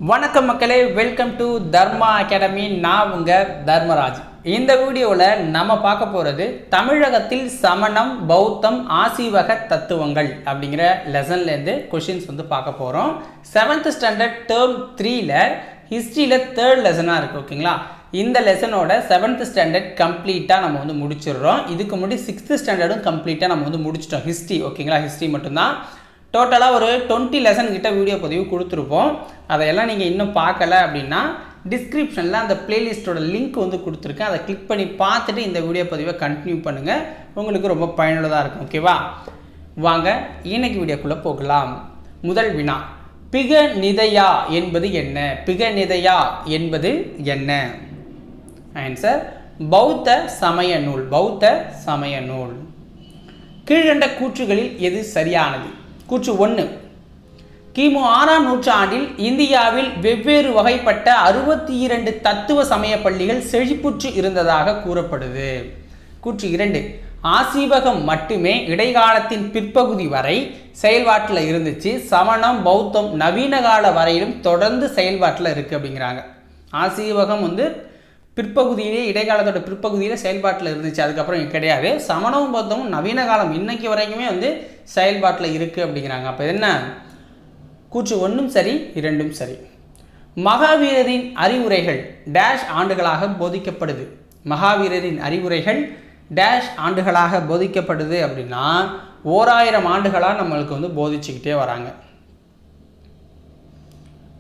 வணக்கம் மக்களே, welcome to Dharma academy. நான் உங்கள் தர்மராஜ். இந்த வீடியோவில் நம்ம பார்க்க போகிறது தமிழகத்தில் சமணம், பௌத்தம், ஆசீவக தத்துவங்கள் அப்படிங்கிற லெசன்லேருந்து கொஷின்ஸ் பார்க்க போகிறோம். 7th ஸ்டாண்டர்ட் டேர்ம் 3ல் ஹிஸ்ட்ரியில் 3rd லெசனாக இருக்குது. ஓகேங்களா, இந்த லெசனோட 7th ஸ்டாண்டர்ட் கம்ப்ளீட்டாக நம்ம முடிச்சிடுறோம். இதுக்கு முன்னாடி 6th ஸ்டாண்டர்டும் கம்ப்ளீட்டாக நம்ம முடிச்சிட்டோம் ஹிஸ்ட்ரி. ஓகேங்களா, ஹிஸ்ட்ரி மட்டும்தான். டோட்டலாக ஒரு 20 லெசன் கிட்ட வீடியோ பதிவு கொடுத்துருப்போம். அதையெல்லாம் நீங்கள் இன்னும் பார்க்கல அப்படின்னா டிஸ்கிரிப்ஷனில் அந்த பிளேலிஸ்ட்டோட லிங்க் கொடுத்துருக்கேன். அதை கிளிக் பண்ணி பார்த்துட்டு இந்த வீடியோ பதிவை கண்டினியூ பண்ணுங்கள். உங்களுக்கு ரொம்ப பயனுள்ளதாக இருக்கும். ஓகேவா, வாங்க இன்னைக்கு வீடியோக்குள்ளே போகலாம். முதல் வினா, பிக நிதையா என்பது என்ன? பிக நிதையா என்பது என்ன? ஆன்சர் பௌத்த சமய நூல். பௌத்த சமய நூல். கீழ்கண்ட கூற்றுகளில் எது சரியானது? கூற்று 1, கிமு 6ஆம் நூற்றாண்டில் இந்தியாவில் வெவ்வேறு வகைப்பட்ட 62 தத்துவ சமய பள்ளிகள் செழிப்புற்று இருந்ததாக கூறப்படுது. கூற்று 2, ஆசீவகம் மட்டுமே இடைக்காலத்தின் பிற்பகுதி வரை செயல்பாட்டில் இருந்துச்சு. சமணம், பௌத்தம் நவீன கால வரையிலும் தொடர்ந்து செயல்பாட்டில் இருக்குது அப்படிங்கிறாங்க. ஆசீவகம் பிற்பகுதியிலே, இடைக்காலத்தோட பிற்பகுதியில் செயல்பாட்டில் இருந்துச்சு, அதுக்கப்புறம் கிடையாது. சமணமும் பௌத்தமும் நவீன காலம் இன்னைக்கு வரைக்குமே செயல்பாட்டில் இருக்குது அப்படிங்கிறாங்க. அப்போ என்ன? கூற்று 1ம் சரி, 2ம் சரி. மகாவீரரின் அறிவுரைகள் டேஷ் ஆண்டுகளாக போதிக்கப்படுது. மகாவீரரின் அறிவுரைகள் டேஷ் ஆண்டுகளாக போதிக்கப்படுது அப்படின்னா 1000 ஆண்டுகளாக நம்மளுக்கு போதிச்சுக்கிட்டே வராங்க.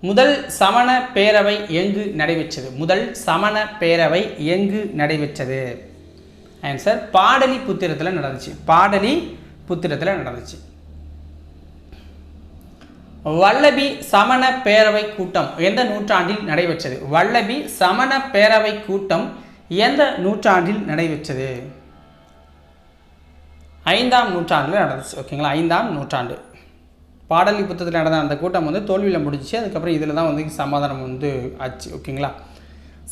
முதல் சமண பேரவை எங்கு நடைபெற்றது? முதல் சமண பேரவை எங்கு நடைபெற்றது? ஆன்சர் பாடலி புத்திரத்தில் நடந்துச்சு. பாடலி புத்திரத்தில் நடந்துச்சு. வல்லபி சமண பேரவை கூட்டம் எந்த நூற்றாண்டில் நடைபெற்றது? வல்லபி சமண பேரவை கூட்டம் எந்த நூற்றாண்டில் நடைபெற்றது? 5ஆம் நூற்றாண்டில் நடந்துச்சு. ஓகேங்களா, 5ஆம் நூற்றாண்டு. பாடலி புத்தகத்தில் நடந்த அந்த கூட்டம் தோல்வியில் முடிஞ்சிச்சு. அதுக்கப்புறம் இதில் தான் சமாதானம் ஆச்சு. ஓகேங்களா.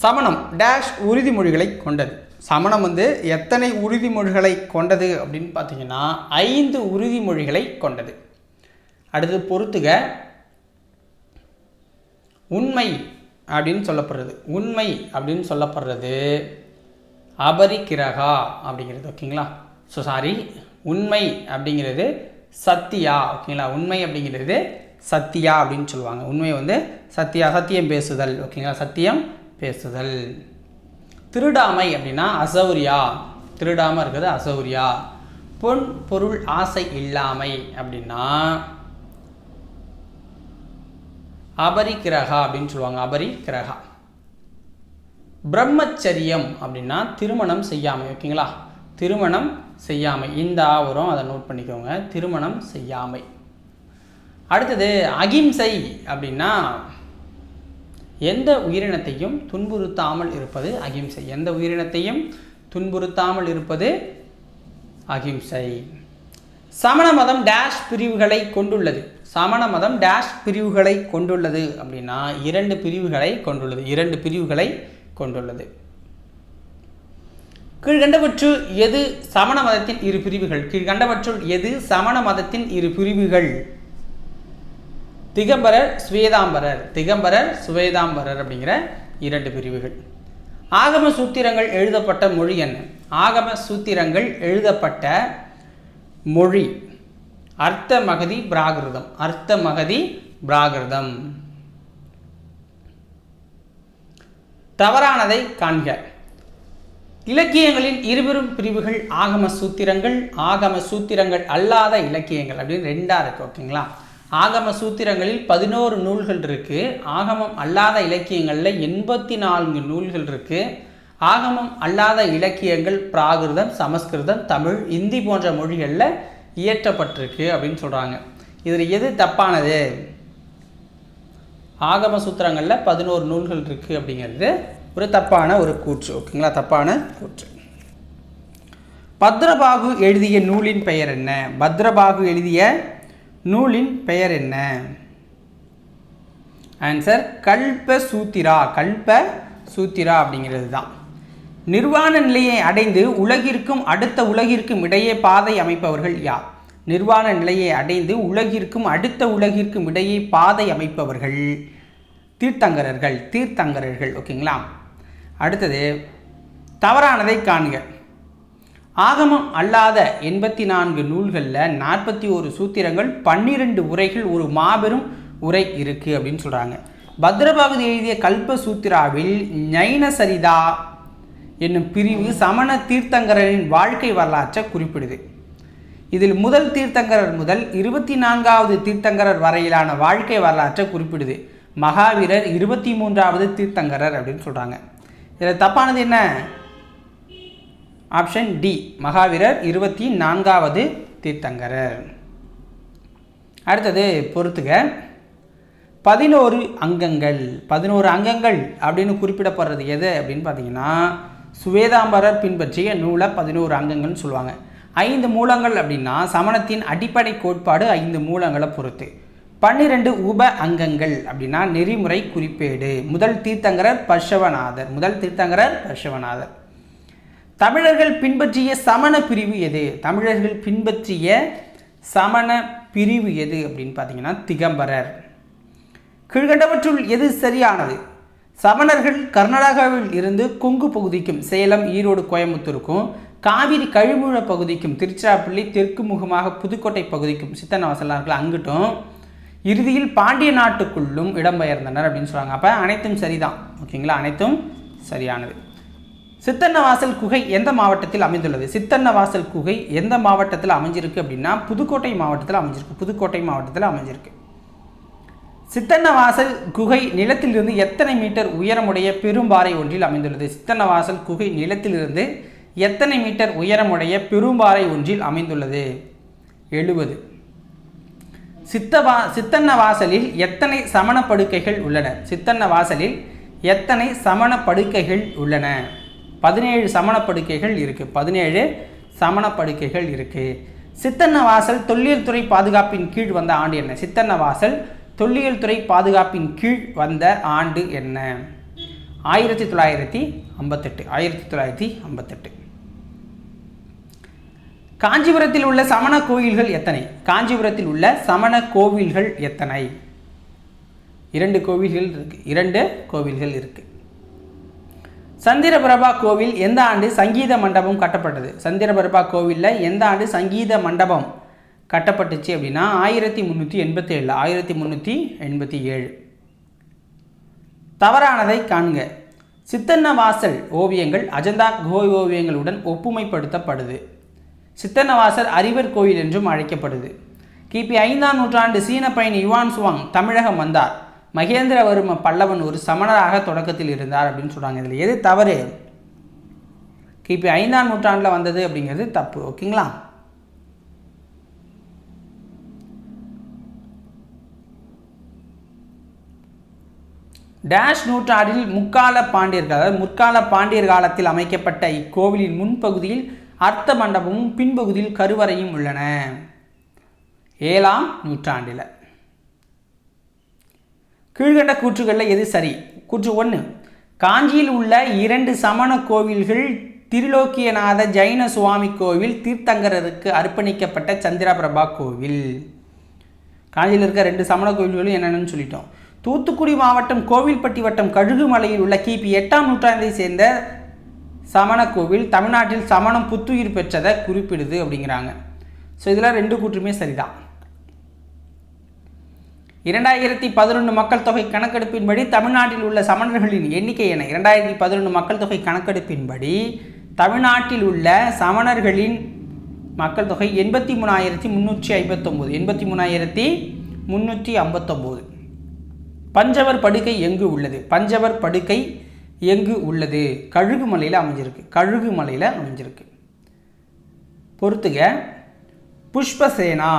சமணம் டேஷ் உறுதிமொழிகளை கொண்டது. சமணம் எத்தனை உறுதிமொழிகளை கொண்டது அப்படின்னு பார்த்தீங்கன்னா 5 உறுதிமொழிகளை கொண்டது. அடுத்து பொறுத்துக. உண்மை அப்படின்னு சொல்லப்படுறது, உண்மை அப்படின்னு சொல்லப்படுறது அபரிக்கிரகா அப்படிங்கிறது. ஓகேங்களா, உண்மை அப்படிங்கிறது சத்தியா. ஓகேங்களா, உண்மை அப்படிங்கிறது சத்தியா அப்படின்னு சொல்லுவாங்க. உண்மை சத்தியா, சத்தியம் பேசுதல். ஓகேங்களா, சத்தியம் பேசுதல். திருடாமை அப்படின்னா அசௌரியா. திருடாமல் இருக்கிறது அசௌரியா. பொன் பொருள் ஆசை இல்லாமை அப்படின்னா அபரிக்கிரகா அப்படின்னு சொல்லுவாங்க. அபரிக்கிரகா. பிரம்மச்சரியம் அப்படின்னா திருமணம் செய்யாமை. ஓகேங்களா, திருமணம் செய்யாமை. இந்த ஆவரம் அதை நோட் பண்ணிக்கோங்க, திருமணம் செய்யாமை. அடுத்தது அகிம்சை அப்படின்னா எந்த உயிரினத்தையும் துன்புறுத்தாமல் இருப்பது அகிம்சை. எந்த உயிரினத்தையும் துன்புறுத்தாமல் இருப்பது அகிம்சை. சமண மதம் டேஷ் பிரிவுகளை கொண்டுள்ளது. சமண மதம் டேஷ் பிரிவுகளை கொண்டுள்ளது அப்படின்னா 2 பிரிவுகளை கொண்டுள்ளது. 2 பிரிவுகளை கொண்டுள்ளது. கீழ்கண்டவற்றுள் எது சமண மதத்தின் 2 பிரிவுகள்? கீழ்கண்டவற்றுள் எது சமண மதத்தின் 2 பிரிவுகள்? திகம்பரர், சுவேதாம்பரர். திகம்பரர், சுவேதாம்பரர் அப்படிங்கிற 2 பிரிவுகள். ஆகம சூத்திரங்கள் எழுதப்பட்ட மொழி என்ன? ஆகம சூத்திரங்கள் எழுதப்பட்ட மொழி அர்த்த மகதி பிராகிருதம். அர்த்த மகதி பிராகிருதம். தவறானதை காண்க. இலக்கியங்களின் 2 பிரிவுகள் ஆகம சூத்திரங்கள், ஆகம சூத்திரங்கள் அல்லாத இலக்கியங்கள் அப்படின்னு 2ஆக இருக்குது. ஓகேங்களா, ஆகம சூத்திரங்களில் 11 நூல்கள் இருக்குது. ஆகமம் அல்லாத இலக்கியங்களில் 84 நூல்கள் இருக்குது. ஆகமம் அல்லாத இலக்கியங்கள் பிராகிருதம், சமஸ்கிருதம், தமிழ், இந்தி போன்ற மொழிகளில் இயற்றப்பட்டிருக்கு அப்படின்னு சொல்கிறாங்க. இதில் எது தப்பானது? ஆகம சூத்திரங்களில் 11 நூல்கள் இருக்குது அப்படிங்கிறது ஒரு தப்பான ஒரு கூற்று. ஓகேங்களா, தப்பான கூற்று. பத்ரபாகு எழுதிய நூலின் பெயர் என்ன? பத்ரபாகு எழுதிய நூலின் பெயர் என்ன? ஆன்சர் கல்ப சூத்திரா. கல்ப சூத்திரா அப்படிங்கிறது தான். நிர்வாண நிலையை அடைந்து உலகிற்கும் அடுத்த உலகிற்கும் இடையே பாதை அமைப்பவர்கள் யார்? நிர்வாண நிலையை அடைந்து உலகிற்கும் அடுத்த உலகிற்கும் இடையே பாதை அமைப்பவர்கள் தீர்த்தங்கரர்கள். ஓகேங்களா. அடுத்தது தவறானதை காண்க. ஆகமம் அல்லாத 84 நூல்களில் 41 சூத்திரங்கள், 12 உரைகள், ஒரு மாபெரும் உரை இருக்குது அப்படின்னு சொல்கிறாங்க. பத்ரபாகுதி எழுதிய கல்ப சூத்திராவில் ஞைனசரிதா என்னும் பிரிவு சமண தீர்த்தங்கரின் வாழ்க்கை வரலாற்றை குறிப்பிடுது. இதில் முதல் தீர்த்தங்கரர் முதல் 24வது தீர்த்தங்கரர் வரையிலான வாழ்க்கை வரலாற்றை குறிப்பிடுது. மகாவீரர் 23வது தீர்த்தங்கரர் அப்படின்னு சொல்கிறாங்க. இதில் தப்பானது என்ன? ஆப்ஷன் டி, மகாவீரர் 24வது தீர்த்தங்கரர். அடுத்தது பொறுத்துக. 11 அங்கங்கள். 11 அங்கங்கள் அப்படின்னு குறிப்பிடப்படுறது எது அப்படின்னு பார்த்தீங்கன்னா, சுவேதாம்பரர் பின்பற்றிய நூலை 11 அங்கங்கள்னு சொல்லுவாங்க. 5 மூலங்கள் அப்படின்னா சமணத்தின் அடிப்படை கோட்பாடு 5 மூலங்களை பொறுத்து. 12 உப அங்கங்கள் அப்படின்னா நெறிமுறை குறிப்பேடு. முதல் தீர்த்தங்கரர் பர்ஷவநாதர். தமிழர்கள் பின்பற்றிய சமண பிரிவு எது? அப்படின்னு பார்த்தீங்கன்னா திகம்பரர். கீழ்கண்டவற்றுள் எது சரியானது? சமணர்கள் கர்நாடகாவில் இருந்து கொங்கு பகுதிக்கும், சேலம், ஈரோடு, கோயம்புத்தூருக்கும், காவிரி கழிமுழ பகுதிக்கும், திருச்சிராப்பள்ளி தெற்கு முகமாக புதுக்கோட்டை பகுதிக்கும், சித்தன்னவாசல் அங்கிட்டும், இறுதியில் பாண்டிய நாட்டுக்குள்ளும் இடம்பெயர்ந்தனர் அப்படின்னு சொல்கிறாங்க. அப்போ அனைத்தும் சரிதான். ஓகேங்களா, அனைத்தும் சரியானது. சித்தன்னவாசல் குகை எந்த மாவட்டத்தில் அமைந்துள்ளது? சித்தன்னவாசல் குகை எந்த மாவட்டத்தில் அமைஞ்சிருக்கு அப்படின்னா புதுக்கோட்டை மாவட்டத்தில் அமைஞ்சிருக்கு. சித்தன்னவாசல் குகை நிலத்திலிருந்து எத்தனை மீட்டர் உயரமுடைய பெரும்பாறை ஒன்றில் அமைந்துள்ளது? சித்தன்னவாசல் குகை நிலத்திலிருந்து எத்தனை மீட்டர் உயரமுடைய பெரும்பாறை ஒன்றில் அமைந்துள்ளது? 70. சித்தன்னவாசலில் எத்தனை சமண படுக்கைகள் உள்ளன? 17 சமண படுக்கைகள் இருக்கு. சித்தன்னவாசல் தொல்லியல் துறை பாதுகாப்பின் கீழ் வந்த ஆண்டு என்ன? சித்தன்னவாசல் தொல்லியல் துறை பாதுகாப்பின் கீழ் வந்த ஆண்டு என்ன? 1958. காஞ்சிபுரத்தில் உள்ள சமண கோவில்கள் எத்தனை? 2 கோவில்கள் இருக்கு. சந்திரபிரபா கோவில் எந்த ஆண்டு சங்கீத மண்டபம் கட்டப்பட்டது? சந்திரபிரபா கோவிலில் எந்த ஆண்டு சங்கீத மண்டபம் கட்டப்பட்டுச்சு அப்படின்னா 1387. தவறானதை காண்க. சித்தன்னவாசல் ஓவியங்கள் அஜந்தா குகை ஓவியங்களுடன் ஒப்புமைப்படுத்தப்படுது. சித்தன்னவாசல் அறிவர் கோயில் என்றும் அழைக்கப்படுது. கிபி 5ஆம் நூற்றாண்டு சீன பயணி யுவான் சுவாங் தமிழகம் வந்தார். மகேந்திரவர்ம பல்லவன் ஒரு சமணராக தொடக்கத்தில் இருந்தார் அப்படின்னு சொல்கிறாங்க. இதில் எது தவறு? கிபி 5ஆம் நூற்றாண்டில் வந்தது அப்படிங்கிறது தப்பு. ஓகேங்களா. டேஷ் நூற்றாண்டில் முற்கால பாண்டியர் காலத்தில் அமைக்கப்பட்ட இக்கோவிலின் முன்பகுதியில் அர்த்த மண்டபமும் பின்பகுதியில் கருவறையும் உள்ளன. 7ஆம் நூற்றாண்டில். கீழ்கண்ட கூற்றுகளில் எது சரி? கூற்று 1, காஞ்சியில் உள்ள 2 சமண கோவில்கள் திரிலோக்கியநாத ஜைன சுவாமி கோவில், தீர்த்தங்கரருக்கு அர்ப்பணிக்கப்பட்ட சந்திரபிரபா கோவில். காஞ்சியில் இருக்க 2 சமண கோவில்களும் என்னென்னு சொல்லிட்டோம். தூத்துக்குடி மாவட்டம் கோவில்பட்டி வட்டம் கழுகுமலையில் உள்ள கிபி 8ஆம் நூற்றாண்டை சேர்ந்த சமண கோவில் தமிழ்நாட்டில் சமணம் புத்துயிர் பெற்றதை குறிப்பிடுது அப்படிங்கிறாங்க. ஸோ இதில் 2 கூற்றுமே சரிதான். 2011 மக்கள் தொகை கணக்கெடுப்பின்படி தமிழ்நாட்டில் உள்ள சமணர்களின் எண்ணிக்கை என்ன? 2011 மக்கள் தொகை கணக்கெடுப்பின்படி தமிழ்நாட்டில் உள்ள சமணர்களின் மக்கள் தொகை 83,359. பஞ்சவர் படுக்கை எங்கு உள்ளது? கழுகுமலையில் அமைஞ்சிருக்கு. பொறுத்துக. புஷ்பசேனா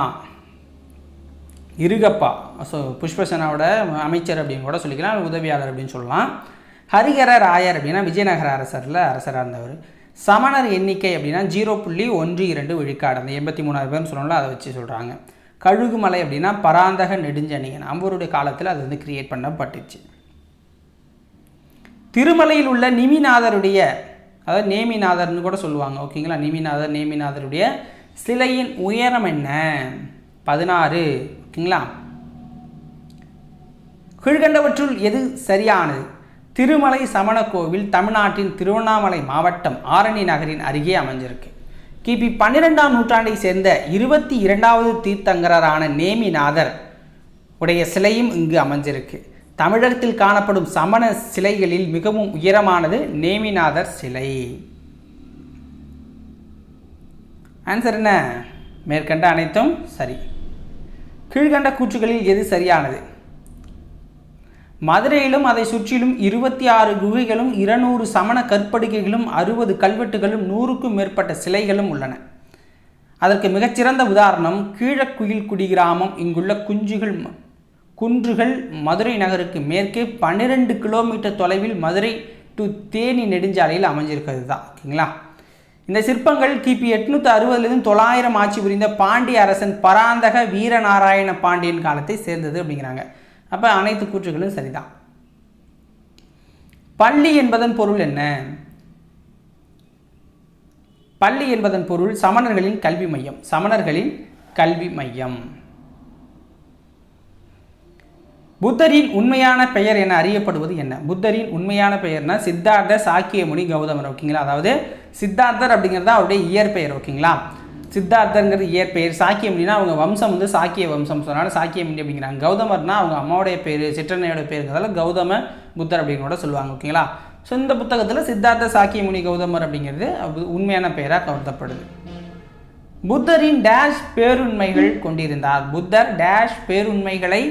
இருகப்பா, ஸோ புஷ்பசேனாவோட அமைச்சர் அப்படின்னு கூட சொல்லிக்கலாம், உதவியாளர் அப்படின்னு சொல்லலாம். ஹரிஹர ராயர் அப்படின்னா விஜயநகர அரசராக இருந்தவர். சமணர் எண்ணிக்கை அப்படின்னா 0.12 விழுக்காடு. அந்த 83,000 பேர்னு சொல்லணும்ல, அதை வச்சு சொல்கிறாங்க. கழுகுமலை அப்படின்னா பராந்தக நெடுஞ்சணியன், அவருடைய காலத்தில் அது கிரியேட் பண்ணப்பட்டுச்சு. திருமலையில் உள்ள நிமிநாதருடைய, அதாவது நேமிநாதர்னு கூட சொல்லுவாங்க. ஓகேங்களா. நேமிநாதருடைய சிலையின் உயரம் என்ன? 16. ஓகேங்களா. கீழ்கண்டவற்றுள் எது சரியானது? திருமலை சமண கோவில் தமிழ்நாட்டின் திருவண்ணாமலை மாவட்டம் ஆரணி நகரின் அருகே அமைஞ்சிருக்கு. கிபி 12ஆம் நூற்றாண்டை சேர்ந்த 22வது தீர்த்தங்கரான நேமிநாதர் உடைய சிலையும் இங்கு அமைஞ்சிருக்கு. தமிழகத்தில் காணப்படும் சமண சிலைகளில் மிகவும் உயரமானது நேமிநாதர் சிலை. ஆன்சர் என்ன? மேற்கண்ட அனைத்தும் சரி. கீழ்கண்ட கூற்றுகளில் எது சரியானது? மதுரையிலும் அதை சுற்றிலும் 26 குகைகளும் 200 சமண கற்படுகைகளும் 60 கல்வெட்டுகளும் 100க்கும் மேற்பட்ட சிலைகளும் உள்ளன. அதற்கு மிகச்சிறந்த உதாரணம் கீழக்குயில்குடி கிராமம். இங்குள்ள குன்றுகள் மதுரை நகருக்கு மேற்கே 12 கிலோமீட்டர் தொலைவில் மதுரை டு தேனி நெடுஞ்சாலையில் அமைஞ்சிருக்கிறது தான். ஓகேங்களா? இந்த சிற்பங்கள் கிபி 860 900 ஆட்சி புரிந்த பாண்டிய அரசன் பராந்தக வீரநாராயண பாண்டியன் காலத்தை சேர்ந்தது அப்படிங்கிறாங்க. அப்போ அனைத்து கூற்றுகளும் சரிதான். பள்ளி என்பதன் பொருள் என்ன? பள்ளி என்பதன் பொருள் சமணர்களின் கல்வி மையம். சமணர்களின் கல்வி மையம். புத்தரின் உண்மையான பெயர் என அறியப்படுவது என்ன? புத்தரின் உண்மையான பெயர்னா சித்தார்த்த சாக்கியமுனி கௌதமர். ஓகேங்களா? அதாவது சித்தார்த்தர் அப்படிங்கிறது அவருடைய இயற்பெயர். ஓகேங்களா? சித்தார்த்தங்கிறது இயற்பெயர். சாக்கியமுனினா அவங்க வம்சம் சாக்கிய வம்சம், சொன்னால சாக்கியமுனி அப்படிங்கிறாங்க. கௌதமர்னா அவங்க அம்மாவுடைய பேர், சிற்றன்னையோட பேருங்கிறதால கௌதம புத்தர் அப்படிங்கிற சொல்லுவாங்க. ஓகேங்களா? ஸோ இந்த புத்தகத்தில் சித்தார்த்த சாக்கியமுனி கௌதமர் அப்படிங்கிறது உண்மையான பெயராக கருதப்படுது. புத்தரின் டேஷ் பேருண்மைகள் கொண்டிருந்தார். புத்தர் டேஷ் பேருண்மைகளை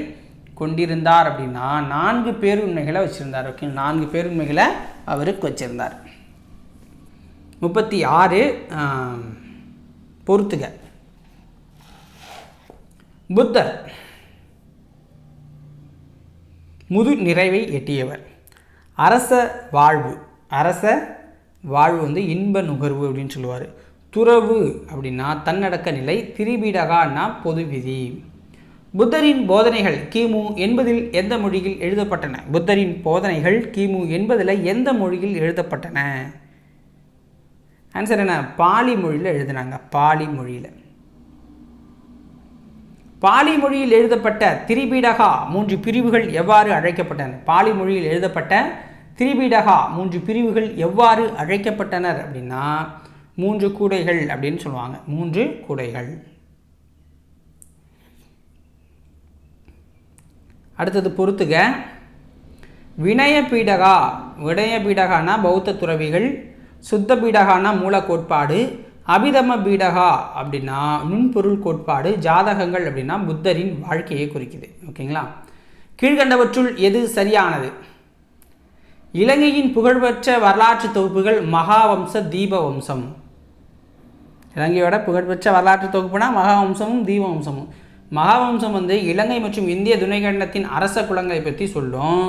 கொண்டிருந்தார் அப்படின்னா 4 பேருண்மைகளை வச்சுருந்தார். ஓகே, 4 பேருண்மைகளை அவருக்கு வச்சிருந்தார். 36 பொறுத்துக. புத்தர் முது நிறைவை எட்டியவர். அரச வாழ்வு இன்ப நுகர்வு அப்படின்னு சொல்லுவார். துறவு அப்படின்னா தன்னடக்க நிலை. திரிபீடகான்னா பொது விதி. புத்தரின் போதனைகள் கிமு 80 எந்த மொழியில் எழுதப்பட்டன? புத்தரின் போதனைகள் கிமு 80 எந்த மொழியில் எழுதப்பட்டன? ஆன்சர் என்ன? பாலி மொழியில் எழுதினாங்க. பாலி மொழியில் எழுதப்பட்ட திரிபீடகா 3 பிரிவுகள் எவ்வாறு அழைக்கப்பட்டன? பாலி மொழியில் எழுதப்பட்ட திரிபீடகா 3 பிரிவுகள் எவ்வாறு அழைக்கப்பட்டனர் அப்படின்னா 3 கூடைகள் அப்படின்னு சொல்லுவாங்க. 3 கூடைகள். அடுத்தது பொறுத்துக. வினய பீடகானா பௌத்த துறவிகள். சுத்த பீடகானா மூல கோட்பாடு. அபிதம பீடகா அப்படின்னா நுண்பொருள் கோட்பாடு. ஜாதகங்கள் அப்படின்னா புத்தரின் வாழ்க்கையை குறிக்குது. ஓகேங்களா? கீழ்கண்டவற்றுள் எது சரியானது? இலங்கையின் புகழ்பெற்ற வரலாற்று தொகுப்புகள் மகாவம்ச தீபவம்சம். இலங்கையோட புகழ்பெற்ற வரலாற்று தொகுப்புனா மகாவம்சமும் தீபவம்சமும். மகாவம்சம் இலங்கை மற்றும் இந்திய துணைக்கண்டத்தின் அரச குலங்களை பற்றி சொல்லும்.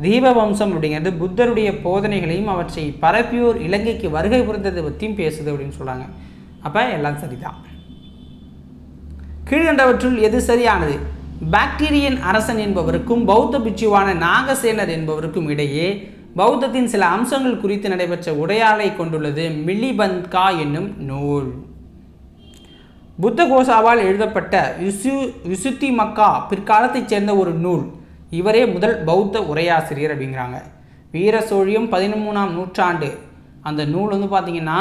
தீபவம்சம் அப்படிங்கிறது புத்தருடைய போதனைகளையும் அவற்றை பரப்பியோர் இலங்கைக்கு வருகை புரிந்ததை பற்றியும் பேசுது அப்படின்னு சொல்கிறாங்க. அப்போ எல்லாம் சரிதான். கீழ்கண்டவற்றுள் எது சரியானது? பாக்டீரியன் அரசன் என்பவருக்கும் பௌத்த பிட்சுவான நாகசேனர் என்பவருக்கும் இடையே பௌத்தத்தின் சில அம்சங்கள் குறித்து நடைபெற்ற உரையாடலை கொண்டுள்ளது மிலிபந்த்கா என்னும் நூல். புத்த கோசாவால் எழுதப்பட்ட விசுத்தி மக்கா பிற்காலத்தைச் சேர்ந்த ஒரு நூல். இவரே முதல் பௌத்த உரையாசிரியர் அப்படிங்கிறாங்க. வீர சோழியம் 13ஆம் நூற்றாண்டு அந்த நூல் பார்த்திங்கன்னா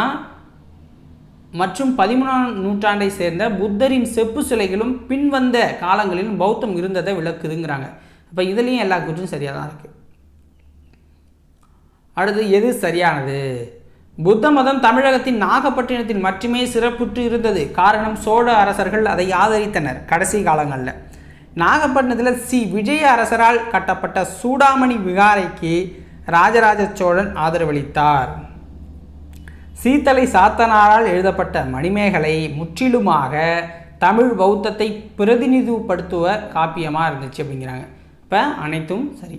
மற்றும் 13ஆம் நூற்றாண்டை சேர்ந்த புத்தரின் செப்பு சிலைகளும் பின்வந்த காலங்களிலும் பௌத்தம் இருந்ததை விளக்குதுங்கிறாங்க. அப்போ இதுலேயும் எல்லா கூற்றும் சரியாக தான் இருக்குது. அடுத்து எது சரியானது? புத்த மதம் தமிழகத்தின் நாகப்பட்டினத்தில் மட்டுமே சிறப்புற்று இருந்தது. காரணம் சோழ அரசர்கள் அதை ஆதரித்தனர். கடைசி காலங்களில் நாகப்பட்டினத்தில் விஜய அரசரால் கட்டப்பட்ட சூடாமணி விகாரைக்கு ராஜராஜ சோழன் ஆதரவளித்தார். சீத்தலை சாத்தனாரால் எழுதப்பட்ட மணிமேகலை முற்றிலுமாக தமிழ் பௌத்தத்தை பிரதிநிதிப்படுத்துவ காப்பியமாக இருந்துச்சு அப்படிங்கிறாங்க. இப்போ அனைத்தும் சரி.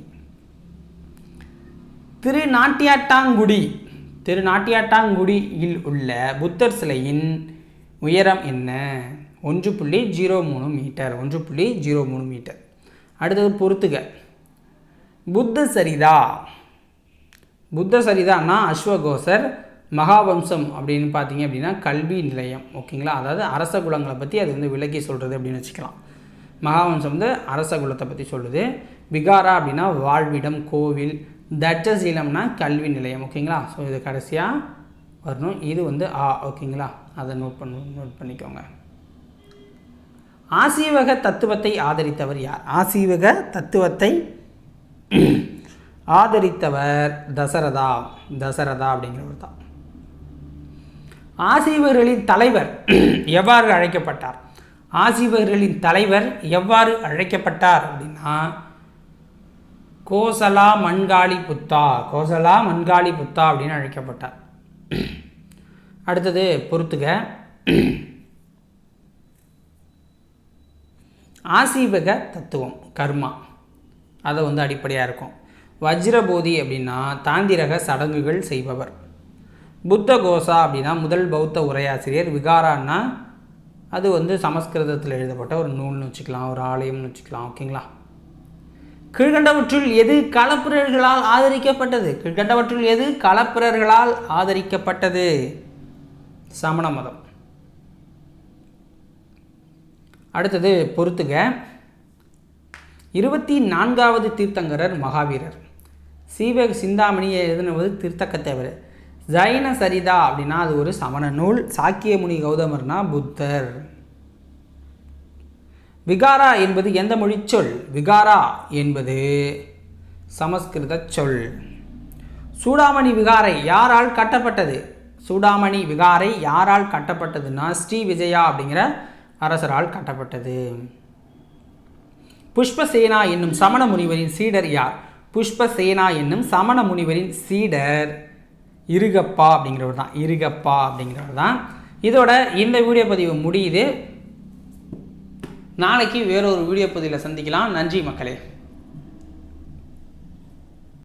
திருநாட்டியாட்டாங்குடியில் உள்ள புத்தர் சிலையின் உயரம் என்ன? 1.03 மீட்டர். 1.03 மீட்டர். அடுத்தது பொறுத்துக. புத்த சரிதான்னா அஸ்வகோசர். மகாவம்சம் அப்படின்னு பார்த்தீங்க அப்படின்னா கல்வி நிலையம். ஓகேங்களா? அதாவது அரச குலங்களை பற்றி அது விளக்கி சொல்கிறது அப்படின்னு வச்சுக்கலாம். மகாவம்சம் வந்து அரச குலத்தை பற்றி சொல்லுது. விகாரா அப்படின்னா வாழ்விடம், கோவில். தட்சசீலம்னா கல்வி நிலையம். ஓகேங்களா? ஸோ இது கடைசியாக வரணும். இது வந்து ஓகேங்களா? அதை நோட் பண்ணிக்கோங்க. ஆசீவக தத்துவத்தை ஆதரித்தவர் யார்? ஆசீவக தத்துவத்தை ஆதரித்தவர் தசரதா அப்படிங்கிறவர் தான். ஆசீவர்களின் தலைவர் எவ்வாறு அழைக்கப்பட்டார்? ஆசீவர்களின் தலைவர் எவ்வாறு அழைக்கப்பட்டார் அப்படின்னா கோசலா மண்காளி புத்தா அப்படின்னு அழைக்கப்பட்டார். அடுத்தது பொறுத்துக. ஆசீவக தத்துவம் கர்மா, அதை வந்து அடிப்படையாக இருக்கும். வஜ்ரபோதி அப்படின்னா தாந்திரக சடங்குகள் செய்பவர். புத்த கோசா அப்படின்னா முதல் பௌத்த உரையாசிரியர். விகாரான்னா அது வந்து சமஸ்கிருதத்தில் எழுதப்பட்ட ஒரு நூல்னு வச்சுக்கலாம், ஒரு ஆலயம்னு வச்சுக்கலாம். ஓகேங்களா? கீழ்கண்டவற்றுள் எது களப்பிரர்களால் ஆதரிக்கப்பட்டது? சமண மதம். அடுத்தது பொறுத்துக. 24வது தீர்த்தங்கரர் மகாவீரர். சீவக சிந்தாமணியை எழுதினவது தீர்த்தக்கத்தேவர். ஜைன சரிதா அப்படின்னா அது ஒரு சமண நூல். சாக்கியமுனி கௌதமர்னா புத்தர். விகாரா என்பது எந்த மொழி சொல்? விகாரா என்பது சமஸ்கிருத சொல். சூடாமணி விகாரை யாரால் கட்டப்பட்டதுன்னா ஸ்ரீ விஜயா அப்படிங்கிற அரசரால் கட்டப்பட்டது. புஷ்பசேனா என்னும் சமண முனிவரின் சீடர் யார்? புஷ்பசேனா என்னும் சமண முனிவரின் சீடர் இருகப்பா அப்படிங்கிறவர் தான். இதோட இந்த வீடியோ பதிவு முடியுது. நாளைக்கு வேறொரு வீடியோ பதிவில் சந்திக்கலாம். நன்றி மக்களே.